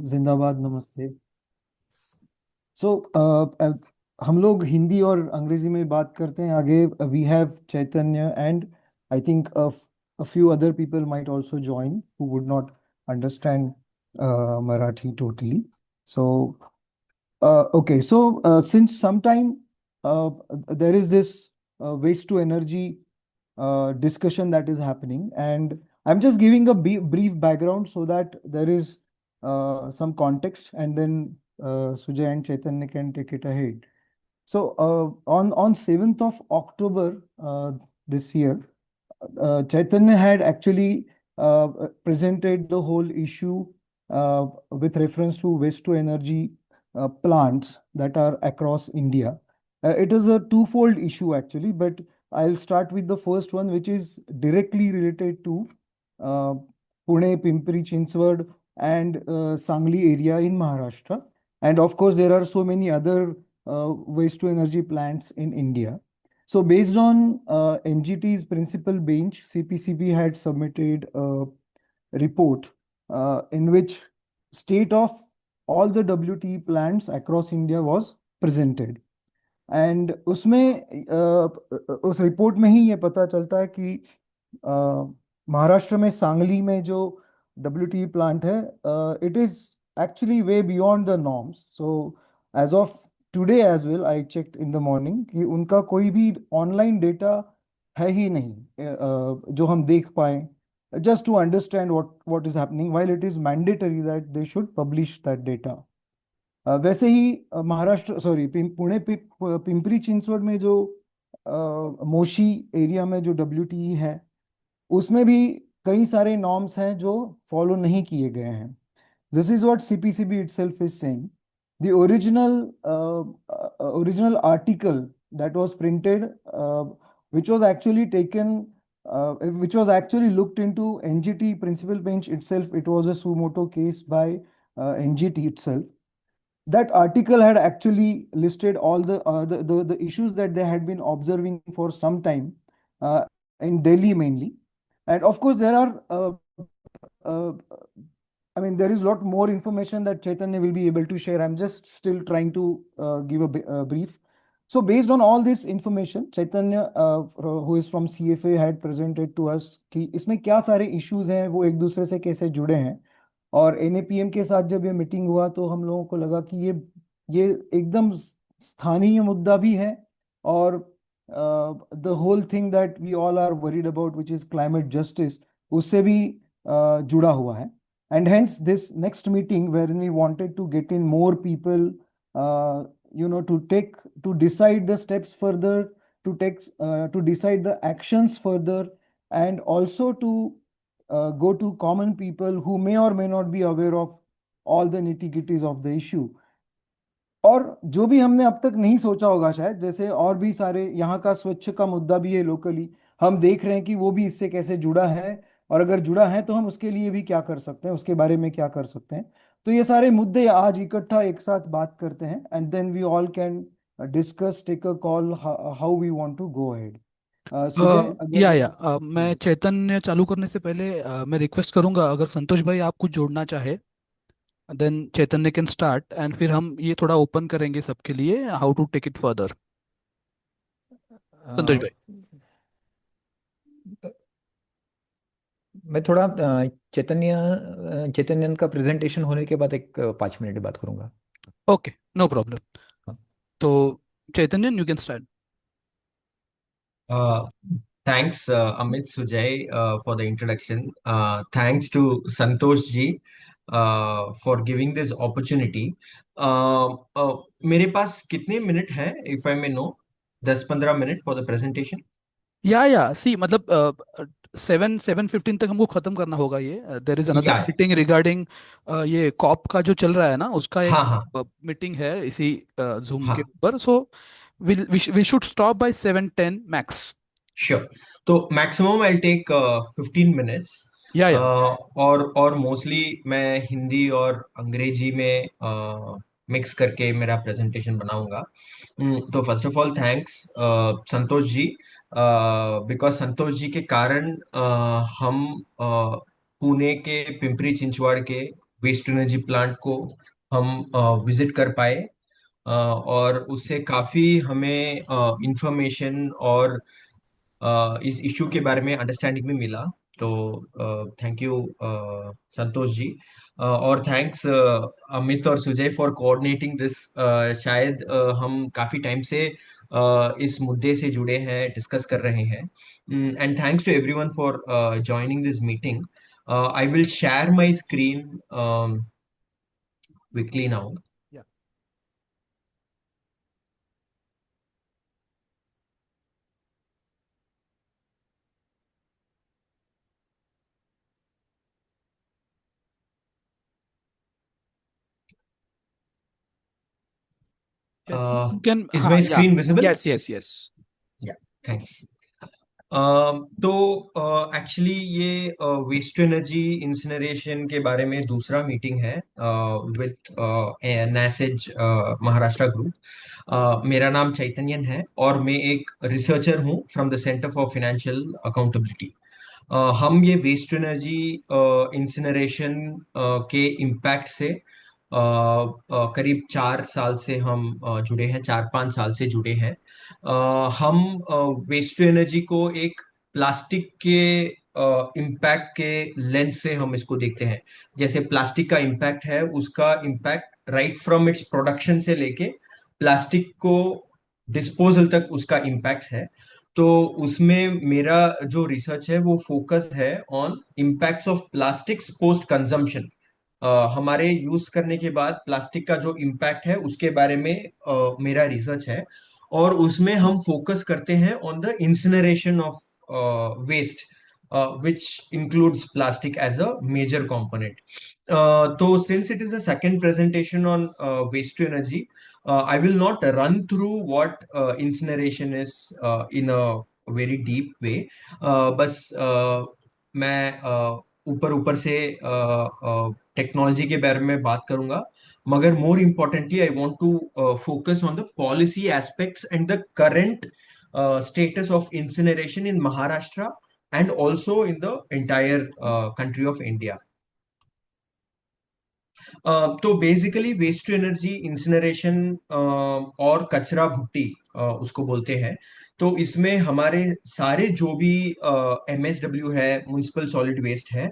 जिंदाबाद, नमस्ते। सो हम लोग हिंदी और अंग्रेजी में बात करते हैं आगे। We have Chaitanya and I think a few other people might also join who would not understand Marathi totally. So okay, so since some time there is this waste to energy discussion that is happening, and I'm just giving a brief background so that there is some context, and then Sujay and Chaitanya can take it ahead. So on 7th of October this year, Chaitanya had actually presented the whole issue with reference to waste to energy plants that are across India. It is a twofold issue actually, but I'll start with the first one, which is directly related to uh, Pune, Pimpri, Chinchwad, and Sangli area in Maharashtra. And of course, there are so many other waste to energy plants in India. So based on NGT's principal bench, CPCB had submitted a report in which state of all the WTE plants across India was presented. And उसमें उस report में ही ये पता चलता है कि महाराष्ट्र में सांगली में जो WTE प्लांट है, it is actually way beyond the norms. So as of today as well I checked in the morning कि उनका कोई भी ऑनलाइन डेटा है ही नहीं, जो हम देख पाए, just to understand what is happening, while it is mandatory that they should publish that data. वैसे ही महाराष्ट्र, सॉरी, पुणे पिंपरी चिंचवड में जो मोशी एरिया में जो WTE है, उसमें भी कई सारे नॉर्म्स हैं जो फॉलो नहीं किए गए हैं. This is what CPCB itself is saying. The original article that was printed, which was actually taken, which was actually looked into NGT principal bench itself. It was a suo motu case by NGT itself. That article had actually listed all the issues that they had been observing for some time in Delhi mainly. And of course, there are, uh, I mean, there is a lot more information that Chaitanya will be able to share. I'm just still trying to give a brief. So based on all this information, Chaitanya, who is from CFA, had presented to us कि इसमें क्या सारे issues हैं, वो एक दूसरे से कैसे जुड़े हैं. और NAPM के साथ जब ये मीटिंग हुआ तो हम लोगों को लगा कि ये एकदम स्थानीय मुद्दा भी है, और the whole thing that we all are worried about, which is climate justice, उससे भी जुड़ा हुआ है. And hence this next meeting wherein we wanted to get in more people, to decide the steps further, to decide the actions further, and also to go to common people who may or may not be aware of all the nitty-gritties of the issue. और जो भी हमने अब तक नहीं सोचा होगा शायद, जैसे और भी सारे यहाँ का स्वच्छ का मुद्दा भी है लोकली, हम देख रहे हैं कि वो भी इससे कैसे जुड़ा है, और अगर जुड़ा है तो हम उसके लिए भी क्या कर सकते हैं, उसके बारे में क्या कर सकते हैं. तो ये सारे मुद्दे आज इकट्ठा एक साथ बात करते हैं, and then we all can discuss, take a call, how we want to go ahead. Sujay, अगर मैं प्लीज. चैतन्य चालू करने से पहले मैं रिक्वेस्ट करूंगा, अगर संतोष भाई आप कुछ जोड़ना चाहे then Chaitanya can start, and फिर हम ये थोड़ा ओपन करेंगे सबके लिए how to take it further. Santosh भाई. मैं थोड़ा चैतन्यन का प्रेजेंटेशन होने के बाद एक 5 मिनट बात करूंगा. Okay, no problem. हाँ. तो Chaitanya, you can start. Uh, Thanks, Amit Sujay, for the introduction. Thanks to Santosh ji for giving this opportunity. मेरे पास कितने मिनट हैं, if I may know? 10-15 minute for the presentation. या सी मतलब 7:15 तक हमको खत्म करना होगा. ये there is another Yeah. Meeting regarding ये कॉप का जो चल रहा है ना, उसका एक हाँ हाँ मीटिंग है इसी जूम के हाँ. ऊपर. So we should stop by 7:10 max. Sure. तो maximum I'll take 15 minutes. या और मोस्टली मैं हिंदी और अंग्रेजी में मिक्स करके मेरा प्रेजेंटेशन बनाऊंगा. तो first of all thanks Santosh ji, because Santosh ji के कारण हम पुणे के पिंपरी चिंचवाड़ के वेस्ट टू एनर्जी प्लांट को हम विजिट कर पाए, और उससे काफी हमें इंफॉर्मेशन और इस इशू के बारे में अंडरस्टैंडिंग भी मिला। तो थैंक यू संतोष जी, और थैंक्स अमित और सुजय फॉर कोऑर्डिनेटिंग दिस। शायद हम काफी टाइम से इस मुद्दे से जुड़े हैं, डिस्कस कर रहे हैं। And thanks to everyone for joining this meeting. I will share my screen quickly now. Yeah. Uh, You can, is हाँ, my yeah, screen visible? yes, yes, yes. Yeah, thanks. तो एक्चुअली ये waste to energy incineration के बारे में दूसरा meeting है with नैसेज Maharashtra group. मेरा नाम चैतन्यन है और मैं एक रिसर्चर हूँ from the centre for financial accountability. हम ये वेस्ट टू एनर्जी इंसिनरेशन के इम्पैक्ट से करीब 4 साल से हम जुड़े हैं, 4-5 साल से जुड़े हैं। हम वेस्ट टू एनर्जी को एक प्लास्टिक के इम्पैक्ट के लेंस से हम इसको देखते हैं। जैसे प्लास्टिक का इम्पैक्ट है, उसका impact right from its production से लेके प्लास्टिक को डिस्पोजल तक उसका इम्पैक्ट है। तो उसमें मेरा जो रिसर्च है वो फोकस है on impacts of plastics post consumption. हमारे यूज करने के बाद प्लास्टिक का जो इम्पैक्ट है उसके बारे में मेरा रिसर्च है, और उसमें हम फोकस करते हैं on the incineration of waste which includes plastic as a major component. So since it is a second presentation on waste to energy, I will not run through what incineration is in a very deep way. बस मैं ऊपर ऊपर से technology के बारे में बात करूंगा, मगर more importantly I want to focus on the policy aspects and the current status of incineration in Maharashtra and also in the entire country of India. तो basically waste to energy incineration और कचरा भुट्टी उसको बोलते हैं। तो इसमें हमारे सारे जो भी एमएसडब्ल्यू है, म्युनिसिपल सॉलिड वेस्ट है,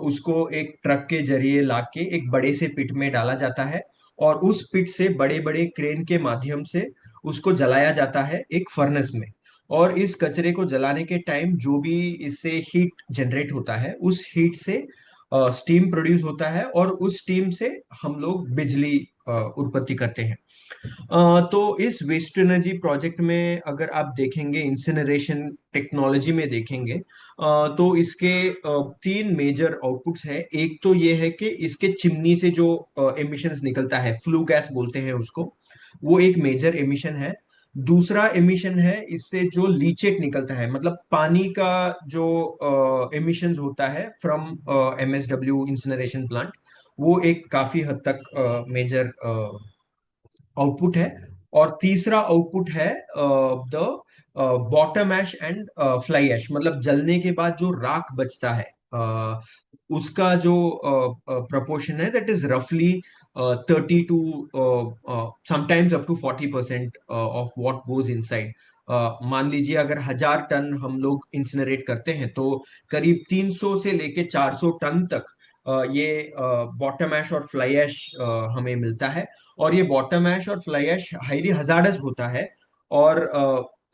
उसको एक ट्रक के जरिए लाके एक बड़े से पिट में डाला जाता है, और उस पिट से बड़े बड़े क्रेन के माध्यम से उसको जलाया जाता है एक फर्नेस में। और इस कचरे को जलाने के टाइम जो भी इससे हीट जनरेट होता है, उस हीट से स्टीम प्रोड्यूस होता है, और उस स्टीम से हम लोग बिजली उत्पत्ति करते हैं। तो इस वेस्ट एनर्जी प्रोजेक्ट में अगर आप देखेंगे, इंसिनरेशन टेक्नोलॉजी में देखेंगे, तो इसके 3 मेजर आउटपुट्स हैं। एक तो ये है कि इसके चिमनी से जो एमिशंस निकलता है, फ्लू गैस बोलते हैं उसको, वो एक मेजर एमिशन है। दूसरा एमिशन है इससे जो लीचेट निकलता है, मतलब पानी का जो एमिशंस होता है फ्रॉम एमएसडब्ल्यू इंसिनरेशन प्लांट, वो एक काफी हद तक मेजर आउटपुट है। और तीसरा आउटपुट है the bottom ash and fly ash, मतलब जलने के बाद जो राख बचता है, उसका जो प्रपोर्शन है, दैट इज रफली 30 to sometimes up to 40% of what goes inside. मान लीजिए अगर 1000 टन हम लोग इंसिनरेट करते हैं, तो करीब 300 से लेके 400 टन तक ये बॉटम ऐश और फ्लाई ऐश हमें मिलता है। और ये बॉटम ऐश और फ्लाई ऐश हाईली हजार्डस होता है, और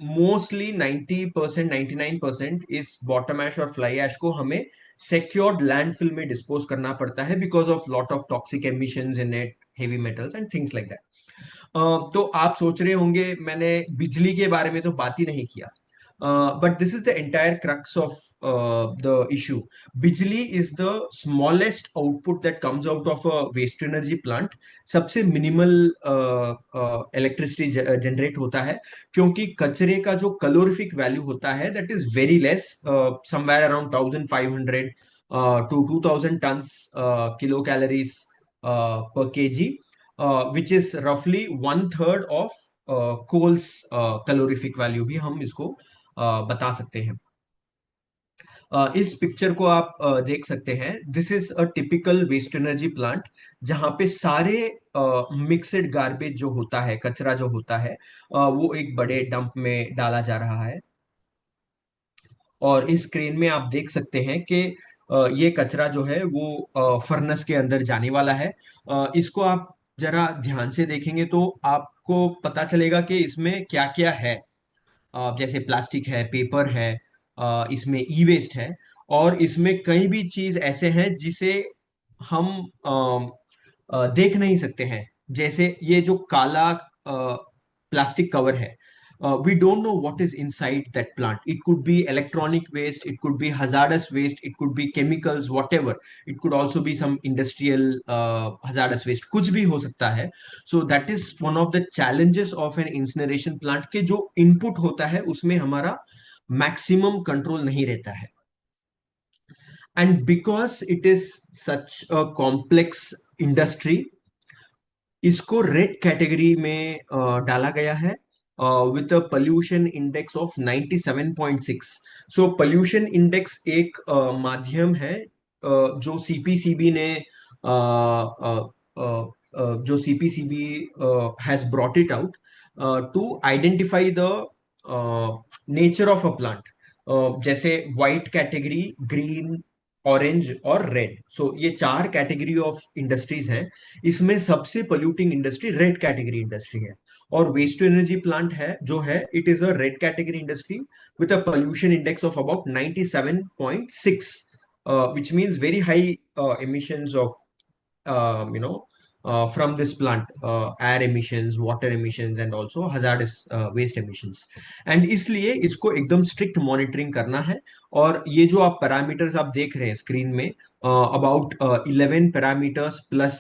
मोस्टली 90%, 99% इस बॉटम ऐश और फ्लाई ऐश को हमें सेक्योर्ड लैंडफिल में डिस्पोज करना पड़ता है, because of lot of toxic emissions in it, heavy metals and things like that. तो आप सोच रहे होंगे मैंने बिजली के बारे में तो बात ही नहीं किया, but this is the entire crux of the issue. बिजली is the smallest output that comes out of a waste energy plant. सबसे मिनिमल इलेक्ट्रिसिटी जनरेट होता है, क्योंकि कचरे का जो कैलोरीफिक वैल्यू होता है, that is very less, somewhere around 1500 to 2000 tons kilo calories per kg, which is roughly 1/3 of coal's calorific value भी हम इसको बता सकते हैं। इस पिक्चर को आप देख सकते हैं। This is a typical waste energy plant, जहां पे सारे मिक्सड गार्बेज जो होता है, कचरा जो होता है, वो एक बड़े डंप में डाला जा रहा है। और इस क्रेन में आप देख सकते हैं कि ये कचरा जो है वो फर्नेस के अंदर जाने वाला है। इसको आप जरा ध्यान से देखेंगे तो आपको पता चलेगा कि इसमें क्या क्या है। जैसे प्लास्टिक है, पेपर है, इसमें ई वेस्ट है, और इसमें कई भी चीज ऐसे हैं जिसे हम देख नहीं सकते हैं। जैसे ये जो काला प्लास्टिक कवर है, we don't know what is inside that plant. It could be electronic waste, it could be hazardous waste, it could be chemicals, whatever. It could also be some industrial hazardous waste, कुछ भी हो सकता है। So that is one of the challenges of an incineration plant, के जो input होता है उसमें हमारा maximum control नहीं रहता है। And because it is such a complex industry, इसको रेड कैटेगरी में डाला गया है with a pollution index of 97.6। So pollution index एक माध्यम है जो सीपीसीबी ने जो CPCB has brought it out to identify the nature of a plant. जैसे व्हाइट कैटेगरी, ग्रीन, ऑरेंज और रेड, सो ये चार कैटेगरी ऑफ इंडस्ट्रीज हैं। इसमें सबसे polluting industry red category industry है। और वेस्ट टू एनर्जी प्लांट है जो है, it is a red category industry with a pollution index of about 97.6, which means very high emissions of from this plant, air emissions, water emissions and also hazardous waste emissions. And इसलिए इसको एकदम strict monitoring करना है। और ये जो आप parameters आप देख रहे हैं स्क्रीन में, about 11 parameters plus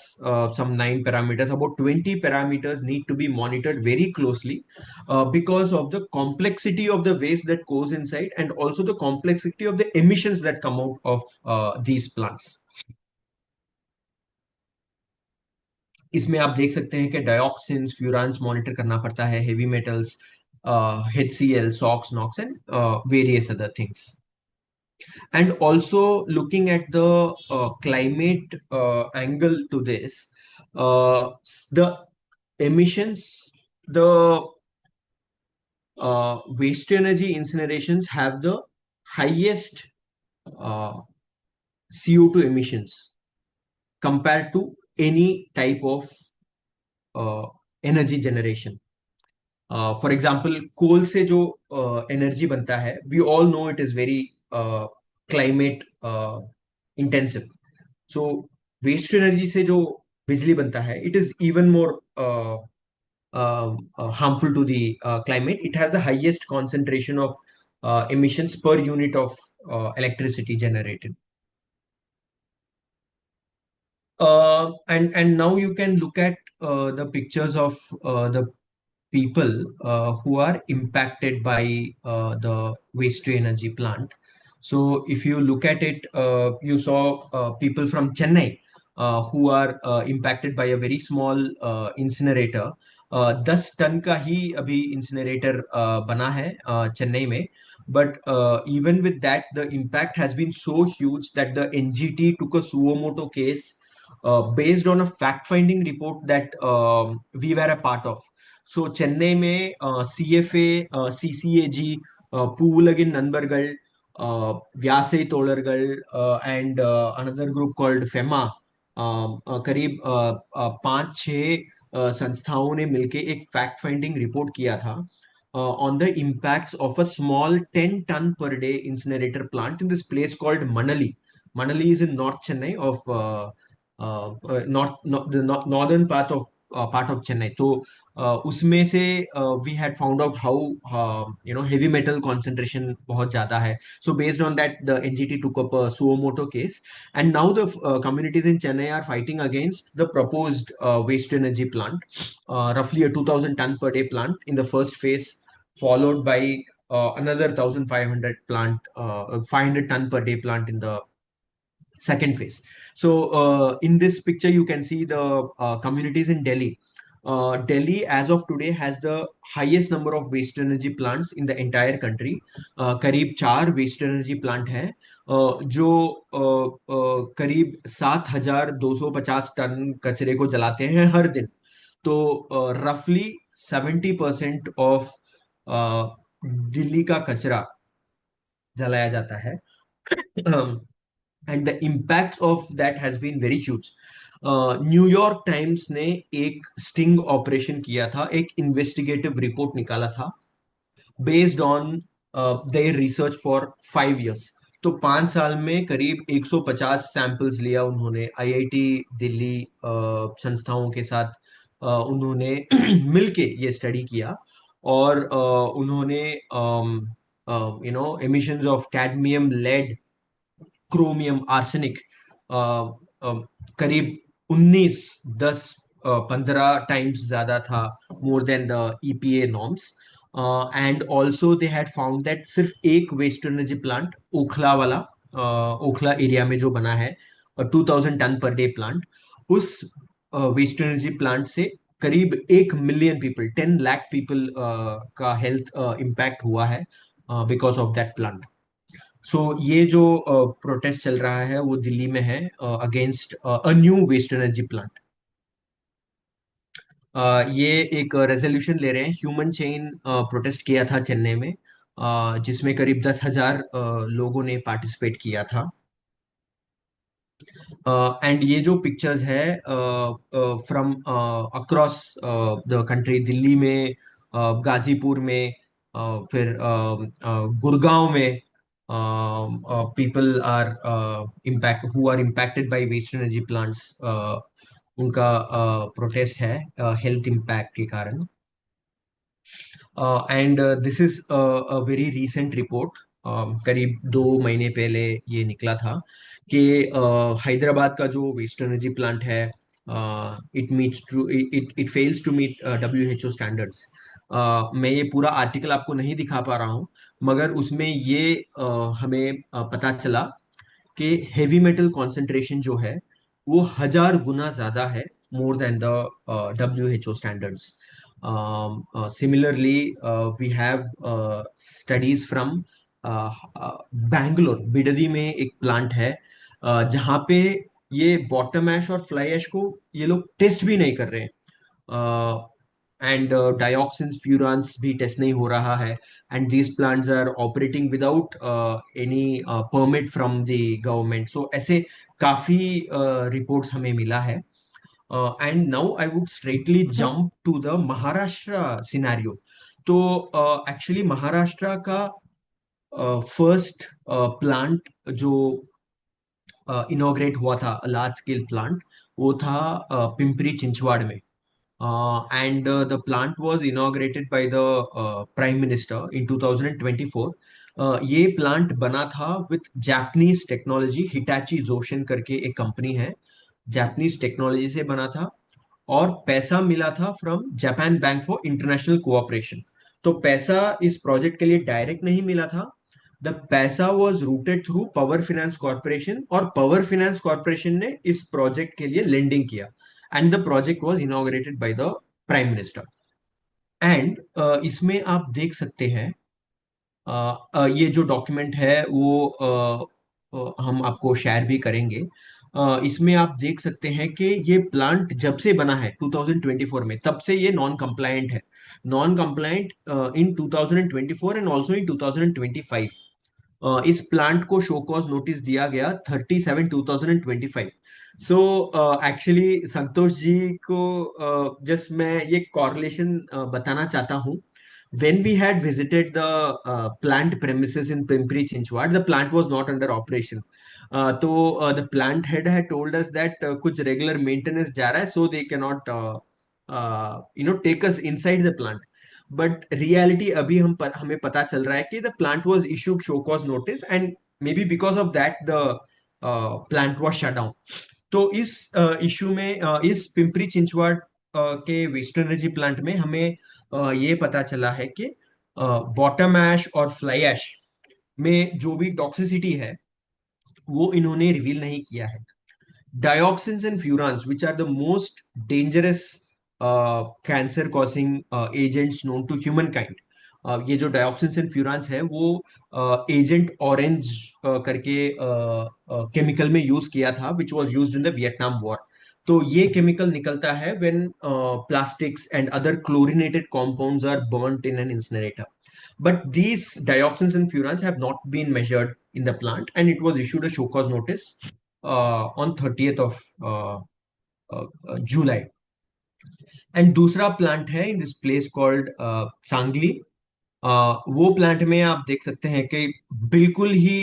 some 9 parameters, about 20 parameters need to be monitored very closely because of the complexity of the waste that goes inside and also the complexity of the emissions that come out of these plants. इसमें आप देख सकते हैं कि डायोक्सिन्स, फ्यूरान्स monitor करना पड़ता है, heavy metals, HCl, SOx, NOx and various other things. And also looking at the climate angle to this, the emissions, the waste energy incinerations have the highest CO2 emissions compared to any type of energy generation. For example coal से जो energy बनता है, we all know it is very climate intensive. So waste energy से जो बिजली बनता है, it is even more harmful to the climate. It has the highest concentration of emissions per unit of electricity generated. And now you can look at the pictures of the people who are impacted by the waste to energy plant. So if you look at it, you saw people from Chennai who are impacted by a very small incinerator. 10 ton का ही अभी incinerator बना है चेन्नई में, but even with that the impact has been so huge that the NGT took a suo moto case based on a fact finding report that we were a part of. So Chennai में CFA, CCAG, Poolagin Nanbargal, व्यासे तोलरगल and another group called FEMA, करीब 5-6 संस्थाओं ने मिलके एक fact finding report किया था on the impacts of a small 10 ton per day incinerator plant in this place called Manali. Manali is in North Chennai of northern part of Chennai. So उसमें से we had found out how heavy metal concentration बहुत ज्यादा है. So based on that, the NGT took up a suo moto case, and now the communities in Chennai are fighting against the proposed waste energy plant, roughly a 2,000 ton per day plant in the first phase, followed by another 1,500 plant, 500 ton per day plant in the second phase. So in this picture, you can see the communities in Delhi Delhi, as of today, has the highest number of waste energy plants in the entire country. करीब 4 waste energy plant हैं, जो करीब 7,250 ton कचरे को जलाते हैं हर दिन. तो रफली 70% ऑफ दिल्ली का कचरा जलाया जाता है. And the impact of that has been very huge. New York Times ने एक स्टिंग ऑपरेशन किया था, एक इन्वेस्टिगेटिव रिपोर्ट निकाला था based on their research for 5 years. तो 5 साल में करीब 150 सैंपल्स लिया उन्होंने आईआईटी दिल्ली संस्थाओं के साथ. उन्होंने मिलके ये स्टडी किया और उन्होंने emissions of cadmium, lead, chromium, arsenic करीब 19, 10, 15 टाइम्स ज्यादा था, more than the EPA norms. And also they had found that सिर्फ एक वेस्ट एनर्जी प्लांट ओखला वाला, ओखला एरिया में जो बना है, 2,000 टन पर डे प्लांट, उस वेस्ट एनर्जी प्लांट से करीब 1 million पीपल, 10 लाख पीपल का हेल्थ इम्पैक्ट हुआ है बिकॉज ऑफ दैट प्लांट. सो ये जो प्रोटेस्ट चल रहा है वो दिल्ली में है against a new waste energy plant. ये एक रेजोल्यूशन ले रहे हैं. ह्यूमन चेन प्रोटेस्ट किया था चेन्नई में, जिसमें करीब 10,000 लोगों ने पार्टिसिपेट किया था. एंड ये जो पिक्चर्स है from across the country, Delhi में, गाजीपुर में, फिर गुड़गांव में, people are impact who are impacted by waste energy plants. उनका प्रोटेस्ट है हेल्थ इम्पैक्ट के कारण. And this is a very recent report. करीब 2 महीने पहले ये निकला था कि हैदराबाद का जो वेस्ट एनर्जी प्लांट है, it fails to meet WHO standards. मैं ये पूरा आर्टिकल आपको नहीं दिखा पा रहा हूँ, मगर उसमें ये हमें पता चला कि हेवी मेटल कॉन्सेंट्रेशन जो है वो 1,000 गुना ज्यादा है, more than the WHO standards. Similarly, we have studies from Bangalore, Bidadi में एक प्लांट है जहाँ पे ये बॉटम ऐश और फ्लाई ऐश को ये लोग टेस्ट भी नहीं कर रहे हैं. एंड डायोक्सिन्स, फ्यूरान्स भी टेस्ट नहीं हो रहा है. And these plants are operating without any permit from the government. So ऐसे काफी रिपोर्ट्स हमें मिला है. And now I would straightly jump to the Maharashtra scenario. तो एक्चुअली महाराष्ट्र का फर्स्ट प्लांट जो इनॉग्रेट हुआ था, लार्ज स्केल प्लांट, वो था पिंपरी चिंचवाड़ में. And the plant was inaugurated by the prime minister in 2024. ये प्लांट बना था विथ जापानीज टेक्नोलॉजी. हिटाची जोशन करके एक कंपनी है, जापानीज टेक्नोलॉजी से बना था, और पैसा मिला था from Japan bank for international cooperation. तो पैसा इस प्रोजेक्ट के लिए डायरेक्ट नहीं मिला था. द पैसा was rooted through power finance corporation, और पावर फाइनेंस कॉर्पोरेशन ने इस प्रोजेक्ट के लिए लेंडिंग किया. And the project was inaugurated by the prime minister. And इसमें आप देख सकते हैं, ये जो डॉक्यूमेंट है वो हम आपको शेयर भी करेंगे. इसमें आप देख सकते हैं कि ये प्लांट जब से बना है 2024 में, तब से ये नॉन कंप्लायंट है. Non compliant in 2024 and also in 2025. इस प्लांट को शो कॉज नोटिस दिया गया 37/2025. सो एक्चुअली संतोष जी को जस्ट मैं ये कॉरलेशन बताना चाहता हूँ. When we had visited the plant premises in Pimpri Chinchwad, the plant was not under operation. तो the plant head had told us that कुछ regular maintenance जा रहा है, so they cannot take us inside the plant. But reality अभी हमें पता चल रहा है कि the plant was issued show cause notice, and maybe because of that the plant was shut down. तो इस इशू में इस पिंपरी चिंचवाड़ के वेस्ट एनर्जी प्लांट में हमें ये पता चला है कि बॉटम ऐश और फ्लाई ऐश में जो भी टॉक्सिसिटी है वो इन्होंने रिवील नहीं किया है. Dioxins and furans, which are the most dangerous cancer causing agents known to human kind. ये जो डायोक्सिन्स एंड फ्यूरान्स है वो एजेंट ऑरेंज करके केमिकल में यूज किया था, which was used in the Vietnam war. तो ये केमिकल निकलता है when plastics and other chlorinated compounds are burnt in an incinerator. But these dioxins and furans have not been measured in the plant, and it was issued a show cause notice on 30th of July. And दूसरा plant है in this place called Sangli. वो plant में आप देख सकते हैं कि बिल्कुल ही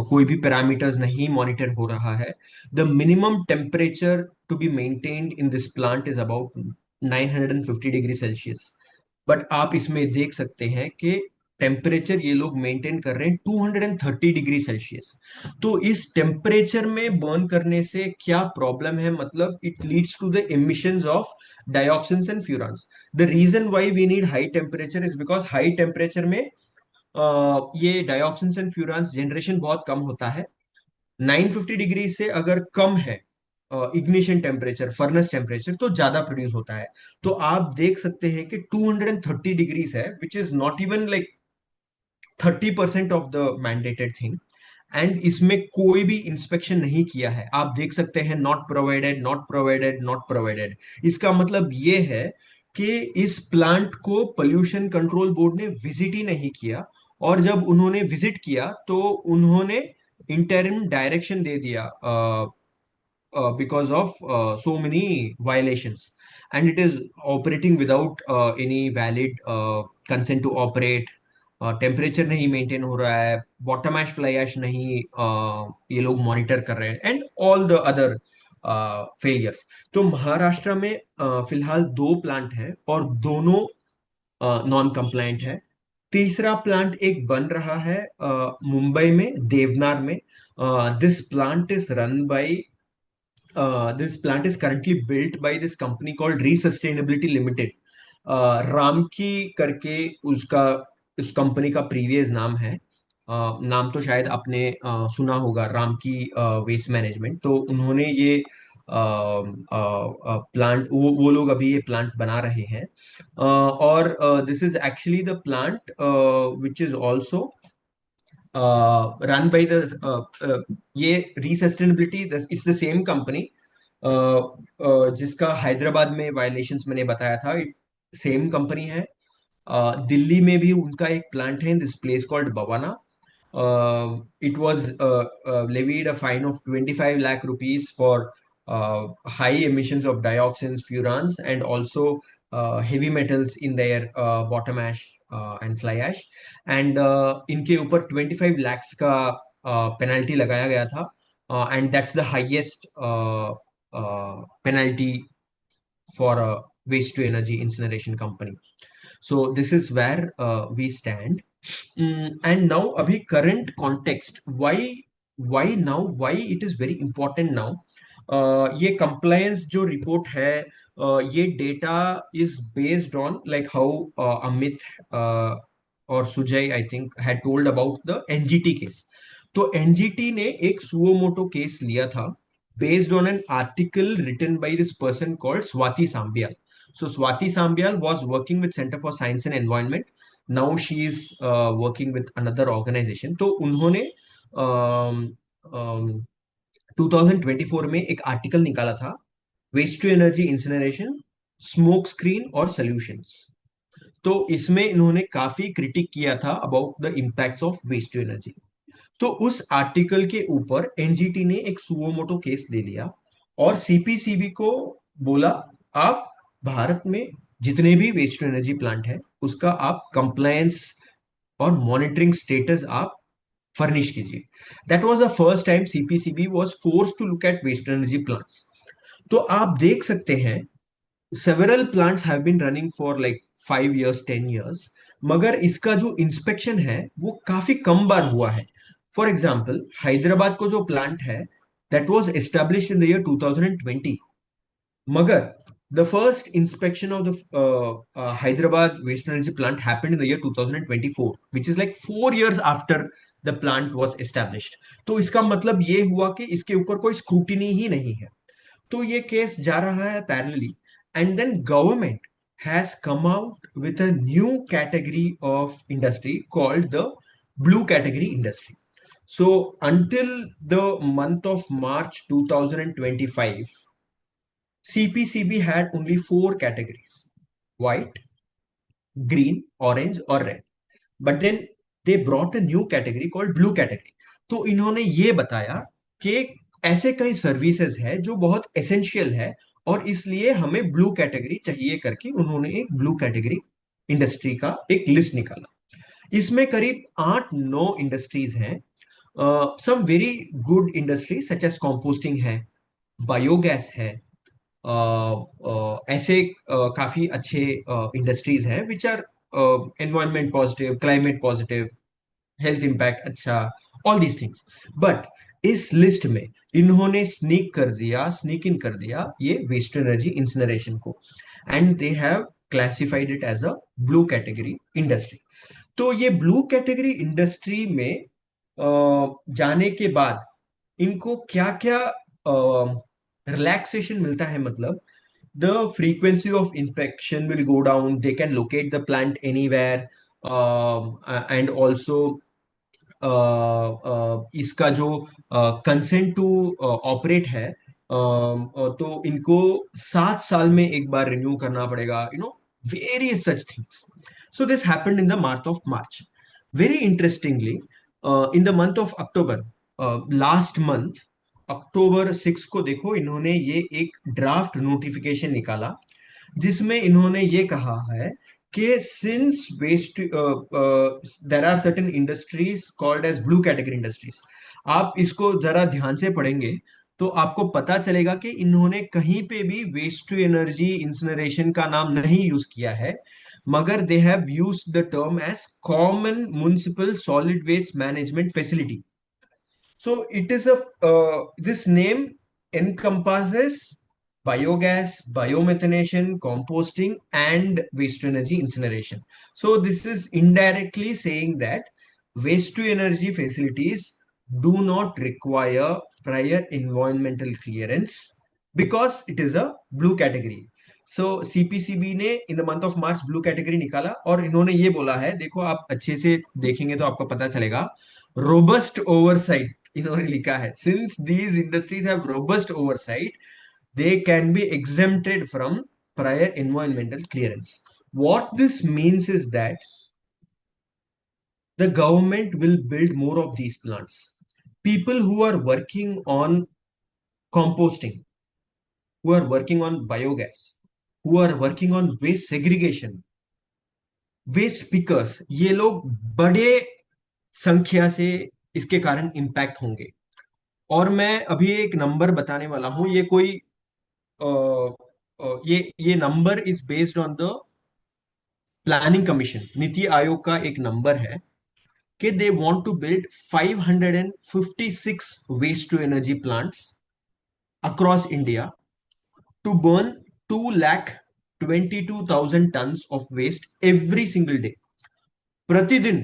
कोई भी पैरामीटर्स नहीं मॉनिटर हो रहा है। The minimum temperature to be maintained in this plant is about 950 degree Celsius. But आप इसमें देख सकते हैं कि टेम्परेचर ये लोग मेंटेन कर रहे हैं 230 डिग्री सेल्सियस। तो इस टेम्परेचर में बर्न करने से क्या प्रॉब्लम है, मतलब it leads to the emissions of dioxins and furans. The reason why we need high temperature is because high temperature में ये dioxins and furans जनरेशन बहुत कम होता है। 950 डिग्री से अगर कम है इग्निशन टेम्परेचर, फर्नेस टेम्परेचर, तो ज्यादा प्रोड्यूस होता है। तो आप देख सकते हैं कि 230 डिग्रीज है, which is not even like 30% of the mandated thing. And इसमें कोई भी इंस्पेक्शन नहीं किया है। आप देख सकते हैं not provided, not provided, not provided. इसका मतलब ये है कि इस प्लांट को पोल्यूशन कंट्रोल बोर्ड ने विजिट ही नहीं किया, और जब उन्होंने विजिट किया तो उन्होंने इंटरिम डायरेक्शन दे दिया because of so many violations, and it is operating without any valid consent to operate. Temperature नहीं मेंटेन हो रहा है, बॉटम ऐश फ्लाई ऐश नहीं ये लोग मॉनिटर कर रहे हैं, and all the other failures. तो महाराष्ट्र में फिलहाल 2 प्लांट हैं और दोनों नॉन कंप्लायंट है। तीसरा प्लांट एक बन रहा है मुंबई में, देवनार में। This plant is run by this plant is currently built by this company called Resustainability Limited. Ramky करके उसका, उस कंपनी का प्रीवियस नाम है। नाम तो शायद आपने सुना होगा, रामकी वेस्ट मैनेजमेंट। तो उन्होंने ये प्लांट, वो लोग अभी ये प्लांट बना रहे हैं। और this is actually the plant which is also run by the ये रीसस्टेनेबिलिटी, इट्स द सेम कंपनी जिसका हैदराबाद में वायलेशंस मैंने बताया था, सेम कंपनी है। दिल्ली में भी उनका एक प्लांट है in this place called Bawana. It was levied a fine of 25 lakh rupees for high emissions of dioxins, furans, and also heavy metals in their bottom ash and fly ash. And इनके ऊपर 25 lakhs का penalty लगाया गया था, and that's the highest penalty for a waste to energy incineration company. So this is where we stand. And now abhi current context, why now, why it is very important now. ये compliance जो report है, ये data is based on like how Amit और Sujay I think had told about the NGT case. तो NGT ने एक suo moto case लिया था based on an article written by this person called Swati Sambial. So Swati Sambial was working with Center for Science and Environment. Now she is working with another organization. तो उन्होंने 2024 में एक article निकाला था, waste to energy incineration, smoke screen और solutions. तो इसमें इन्होंने काफी क्रिटिक किया था about the impacts of waste to energy. तो उस आर्टिकल के ऊपर एनजीटी ने एक सुओ मोटो केस ले लिया और सीपीसीबी को बोला, आप भारत में जितने भी वेस्ट टू एनर्जी प्लांट है उसका आप कंप्लायंस और मॉनिटरिंग स्टेटस आप फर्निश कीजिए। That was the first time CPCB was forced to look at waste to energy plants. तो आप देख सकते हैं several plants have been running for like 5 years 10 years, मगर इसका जो इंस्पेक्शन है वो काफी कम बार हुआ है। फॉर एग्जाम्पल हैदराबाद को जो प्लांट है that was established in the year 2020, मगर the first inspection of the Hyderabad waste energy plant happened in the year 2024, which is like 4 years after the plant was established. तो इसका मतलब ये हुआ कि इसके ऊपर कोई स्क्रूटिनी ही नहीं है। तो ये केस जा रहा है parallelly, and then government has come out with a new category of industry called the blue category industry. So until the month of March 2025, CPCB had only four categories: white, green, orange or red. But then they brought a new category called blue category. तो इन्होंने ये बताया कि ऐसे कई services है जो बहुत एसेंशियल है, और इसलिए हमें ब्लू कैटेगरी चाहिए करके उन्होंने एक ब्लू कैटेगरी इंडस्ट्री का एक लिस्ट निकाला। इसमें करीब 8-9 इंडस्ट्रीज हैं। Some very good industry such as composting है, बायोगैस है, ऐसे काफी अच्छे इंडस्ट्रीज हैं which are environment positive, climate positive, health impact अच्छा, ऑल दीज थिंग्स। बट इस लिस्ट में इन्होंने स्नीक इन कर दिया ये वेस्ट एनर्जी इंसिनरेशन को, and they have classified it as a blue category industry. तो ये ब्लू कैटेगरी इंडस्ट्री में जाने के बाद इनको क्या क्या रिलैक्सेशन मिलता है, मतलब the frequency of inspection will go down, they can locate the plant anywhere, and also इसका जो कंसेंट टू ऑपरेट है, तो इनको 7 साल में एक बार रिन्यू करना पड़ेगा, various such things. So this happened in the month of March. Very interestingly, in the month of October, last month October 6 को देखो, इन्होंने ये एक ड्राफ्ट नोटिफिकेशन निकाला जिसमें इन्होंने ये कहा है कि since waste there are certain industries called as blue category industries. आप इसको जरा ध्यान से पढ़ेंगे तो आपको पता चलेगा कि इन्होंने कहीं पे भी वेस्ट टू एनर्जी इंसिनरेशन का नाम नहीं यूज किया है, मगर they have use the term as common municipal solid waste management facility. So it is this name encompasses biogas, biomethanation, composting, and waste to energy incineration. So this is indirectly saying that waste to energy facilities do not require prior environmental clearance because it is a blue category. So CPCB ने इन the month of March blue category निकाला, और इन्होंने ये बोला है, देखो आप अच्छे से देखेंगे तो आपको पता चलेगा, रोबस्ट ओवरसाइट इन्होंने लिखा है। Since these industries have robust oversight, they can be exempted from prior environmental clearance. What this means is that the government will build more of these plants. People who are working on composting, who are working on biogas, who are working on waste segregation, waste pickers, ये लोग बड़े संख्या से इसके कारण impact होंगे। और मैं अभी एक नंबर बताने वाला हूं, ये कोई ये number is based on the planning commission, NITI Aayog का एक नंबर है कि they want to build 556 waste to energy plants across India to burn 2,22,000 tons of waste every single day. प्रतिदिन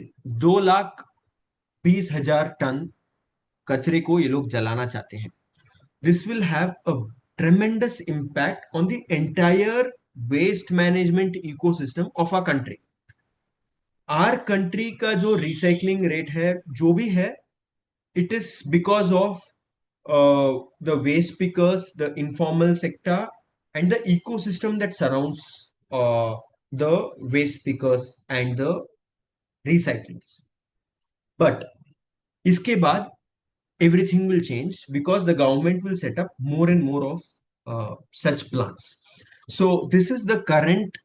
2,20,000 टन कचरे को ये लोग जलाना चाहते हैं। This will have a tremendous impact on the entire waste management ecosystem of our country. Our country का जो recycling rate है, जो भी है, it is because of the waste pickers, the informal sector, and the ecosystem that surrounds the waste pickers and the recyclings. But इसके बाद everything will change because the government will set up more and more of such plants. So this is the current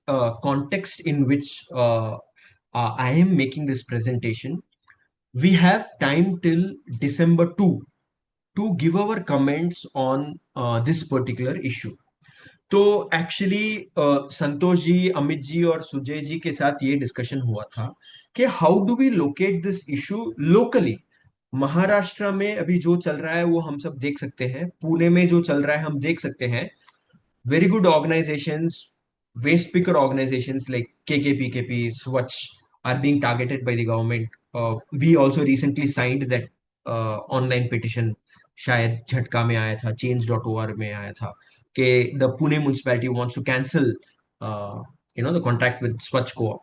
context in which I am making this presentation. We have time till December 2 to give our comments on this particular issue. तो actually Santosh ji, Amit ji और सुजय जी के साथ ये discussion हुआ था कि how do we locate this issue locally. Maharashtra में अभी जो चल रहा है वो हम सब देख सकते हैं, पुणे में जो चल रहा है हम देख सकते हैं। Very good organisations, waste picker organizations like KKPKP, Swachh are being targeted by the government. We also recently signed that online petition शायद झटका में आया था, change.or में आया था कि the Pune municipality wants to cancel the contract with Swachh Co-op.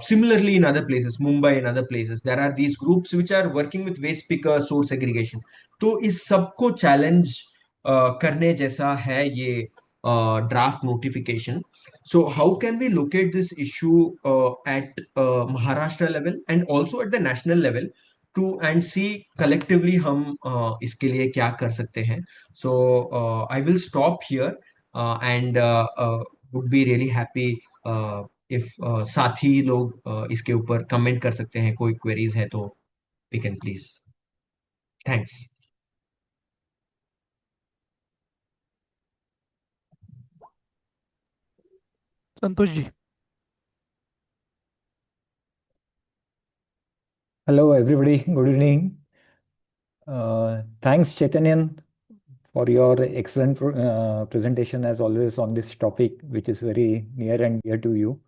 Similarly, in other places, Mumbai and other places, there are these groups which are working with waste picker source segregation. तो इस सबको challenge करने जैसा है ये draft notification. So how can we locate this issue at Maharashtra level and also at the national level to and see collectively हम इसके लिए क्या कर सकते हैं. So I will stop here and would be really happy if साथी लोग इसके ऊपर कमेंट कर सकते हैं, कोई क्वेरीज है तो we can please. Thanks. Santosh ji. Hello, everybody. Good evening. Thanks, Chaitanyan, for your excellent presentation as always on this topic, which is very near and dear to you.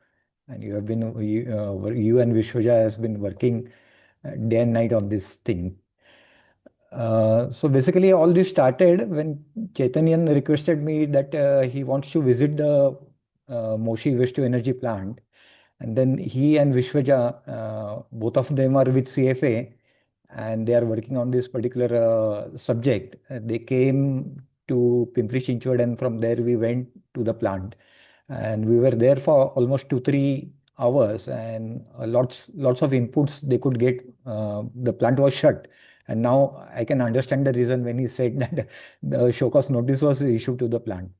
And you have been, you and Vishwaja has been working day and night on this thing. So basically, all this started when Chaitanyan requested me that he wants to visit the Moshi Waste to Energy plant. And then he and Vishwaja, both of them are with CFA and they are working on this particular subject. They came to Pimpri Chinchwad and from there we went to the plant. And we were there for almost 2-3 hours and lots of inputs they could get. The plant was shut. And now I can understand the reason when he said that the show cause notice was issued to the plant.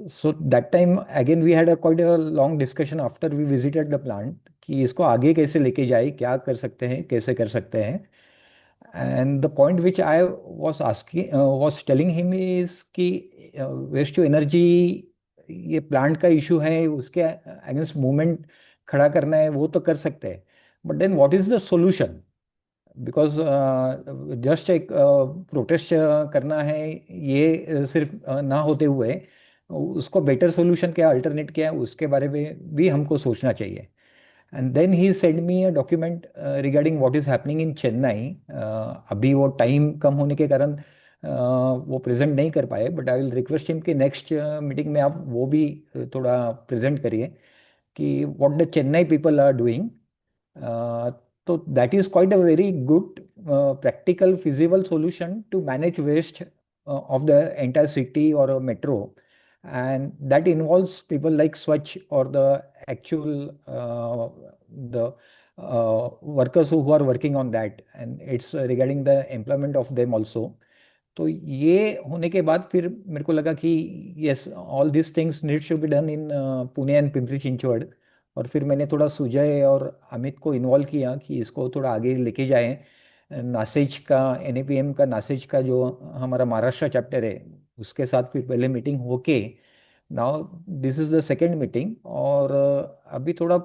So that time again we had a quite a long discussion after we visited the plant कि इसको आगे कैसे लेके जाए, क्या कर सकते हैं, कैसे कर सकते हैं. And the point which I was asking was telling him is कि वेस्ट टू एनर्जी ये प्लांट का इशू है, उसके अगेंस्ट मूवमेंट खड़ा करना है वो तो कर सकते हैं, but then what is the solution. Because just एक प्रोटेस्ट करना है ये सिर्फ ना होते हुए उसको बेटर सोल्यूशन क्या, अल्टरनेट क्या है, उसके बारे में भी हमको सोचना चाहिए. And then he send me a document regarding what is happening in Chennai. अभी वो टाइम कम होने के कारण वो प्रेजेंट नहीं कर पाए, but I will request him कि नेक्स्ट मीटिंग में आप वो भी थोड़ा प्रेजेंट करिए कि what the Chennai people are doing. So that is quite a very good practical feasible solution to manage waste of the entire city or a metro, and that involves people like Swachh or the actual the workers who are working on that, and it's regarding the employment of them also. तो ये होने के बाद फिर मेरे को लगा कि yes all this things needs to be done in Pune and Pimpri Chinchwad. और फिर मैंने थोड़ा सुजय और अमित को इन्वॉल्व किया कि इसको थोड़ा आगे लेके जाएं. नासेज का NAPM का नासेज का जो हमारा महाराष्ट्र चैप्टर है उसके साथ फिर पहले मीटिंग होके now this is the second meeting. और अभी थोड़ा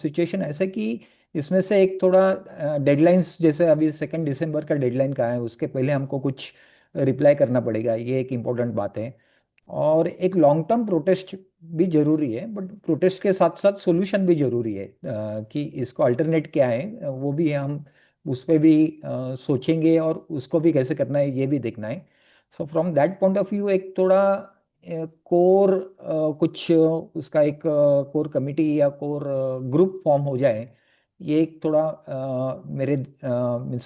सिचुएशन ऐसा कि इसमें से एक थोड़ा डेडलाइंस, जैसे अभी 2 दिसंबर का डेडलाइन का है, उसके पहले हमको कुछ रिप्लाई करना पड़ेगा, ये एक इम्पोर्टेंट बात है. और एक लॉन्ग टर्म प्रोटेस्ट भी जरूरी है, बट प्रोटेस्ट के साथ साथ सॉल्यूशन भी जरूरी है कि इसको अल्टरनेट क्या है वो भी हम उस पर भी सोचेंगे और उसको भी कैसे करना है ये भी देखना है. So from that point of view एक थोड़ा कोर कुछ उसका एक कोर कमिटी या कोर ग्रुप फॉर्म हो जाए, ये एक थोड़ा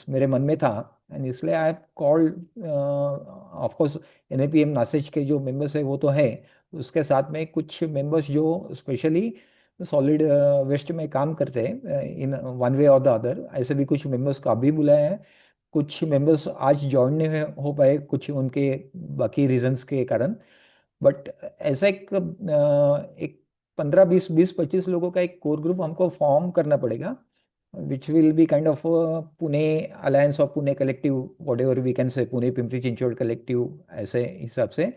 मेरे मन में था. एंड इसलिए I have called off course NAPM Nashik के जो मेंबर्स है वो तो है, उसके साथ में कुछ मेंबर्स जो स्पेशली सॉलिड वेस्ट में काम करते हैं इन वन वे और द अदर, ऐसे भी कुछ मेंबर्स को अभी बुलाया है. कुछ मेंबर्स आज ज्वाइन नहीं हो पाए कुछ उनके बाकी रीजंस के कारण, बट ऐसा एक 15-20-25 लोगों का एक कोर ग्रुप हमको फॉर्म करना पड़ेगा, which will be kind of a Pune Alliance or Pune Collective, whatever we can say, Pune Pimpri Chinchwad Collective ऐसे हिसाब से.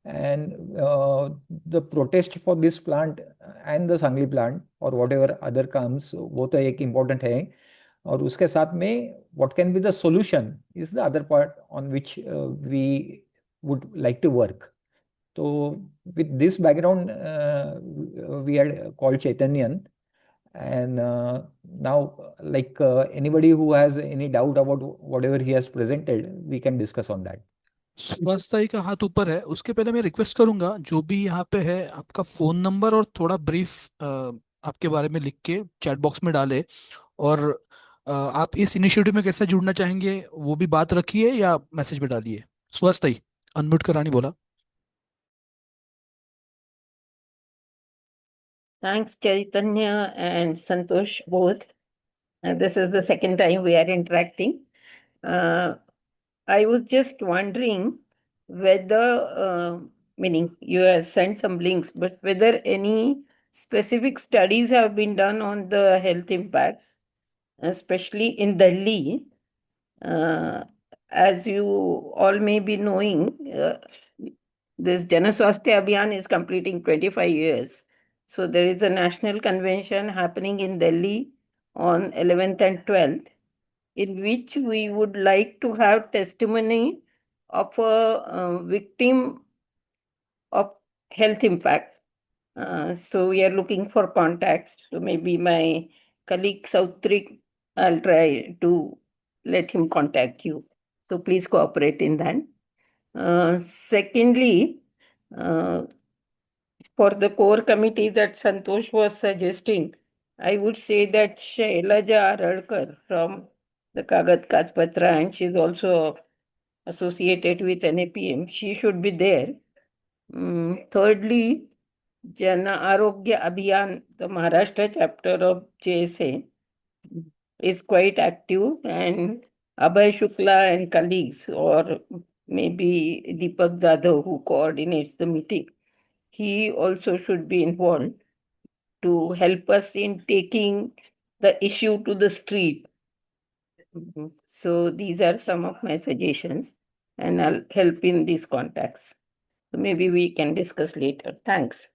And the protest for this plant and the Sangli plant or whatever other comes, वो तो एक important है. और उसके साथ में what can be the solution is the other part on which we would like to work. So with this background, we had called Chaitanyan. And now, like anybody who has any doubt about whatever he has presented, we can discuss on that. Subhash का हाथ ऊपर है, उसके पहले मैं request करूंगा जो भी यहाँ पे है आपका फोन नंबर और थोड़ा ब्रीफ आपके बारे में लिख के चैट बॉक्स में डाले, और आप इस इनिशिएटिव में कैसे जुड़ना चाहेंगे वो भी बात रखिए या मैसेज में डालिए। सुभाष, अनम्यूट करानी बोला। Thanks, Chaitanya and Santosh, both. This is the second time we are interacting. I was just wondering whether, meaning you have sent some links, but whether any specific studies have been done on the health impacts, especially in Delhi. As you all may be knowing, this Jana Swasthya Abhiyan is completing 25 years. So there is a national convention happening in Delhi on 11th and 12th, in which we would like to have testimony of a victim of health impact. So we are looking for contacts. So maybe my colleague Sautrik, I'll try to let him contact you. So please cooperate in that. Secondly, for the core committee that Santosh was suggesting, I would say that Shailaja Aradkar from the Kagat Kaspatra, and she's also associated with NAPM, she should be there. Thirdly, Jana Arogya Abhiyan, the Maharashtra chapter of JSA, is quite active, and Abhay Shukla and colleagues, or maybe Deepak Jadhav, who coordinates the meeting, he also should be involved to help us in taking the issue to the street. So these are some of my suggestions, and I'll help in these contacts. So maybe we can discuss later. Thanks.